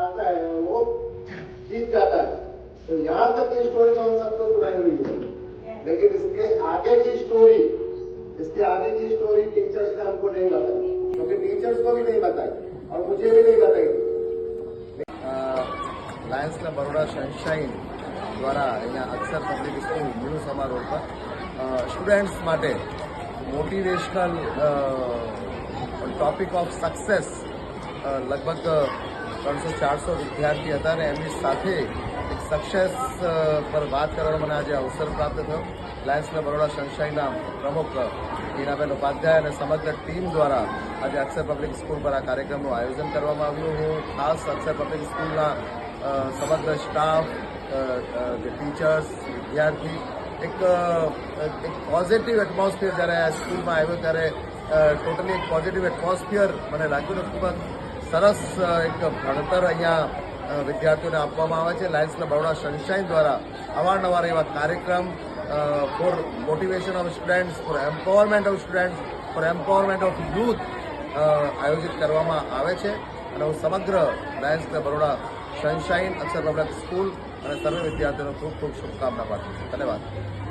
आता है वो जीत जाता है। तो यहाँ तक की स्टोरी तो हम सबको सुनाई हुई है, लेकिन इसके आगे की स्टोरी टीचर्स ने हमको नहीं बताई, क्योंकि टीचर्स को भी नहीं बताई और मुझे भी नहीं बताई। લાયન્સ ક્લબ બરોડા સનશાઇન દ્વારા અહીંયા અક્ષર પબ્લિક સ્કૂલ ન્યૂ સમા રોડ પર સ્ટુડન્ટ્સ માટે મોટિવેશનલ ટોપિક ઓફ સક્સેસ લગભગ 300-400 વિદ્યાર્થી હતા અને એમની સાથે એક સક્સેસ પર વાત કરવાનો મને આજે અવસર પ્રાપ્ત થયો. લાયન્સ ક્લબ બરોડા સનશાઇનના પ્રમુખ હિનાબેન ઉપાધ્યાય અને સમગ્ર ટીમ દ્વારા આજે અક્ષર પબ્લિક સ્કૂલ પર આ કાર્યક્રમનું આયોજન કરવામાં આવ્યું. હું ખાસ અક્ષર પબ્લિક સ્કૂલના સમગ્ર સ્ટાફ, જે ટીચર્સ, વિદ્યાર્થી એક પોઝિટિવ એટમોસ્ફિયર જ્યારે આ સ્કૂલમાં આવ્યો ત્યારે ટોટલી એક પોઝિટિવ એટમોસ્ફિયર મને લાગ્યું ને ખૂબ જ સરસ એક ભણતર અહીંયા વિદ્યાર્થીઓને આપવામાં આવે છે. લાયન્સ ક્લબ બરોડા સનશાઇન દ્વારા અવારનવાર એવા કાર્યક્રમ for motivation of students, for empowerment of students, for empowerment of youth આયોજિત કરવામાં આવે છે અને હું સમગ્ર Lions Club Baroda Sunshine, Akshar public school અને સર્વે વિદ્યાર્થીઓને ખૂબ ખૂબ શુભકામના પાઠવું છું. ધન્યવાદ.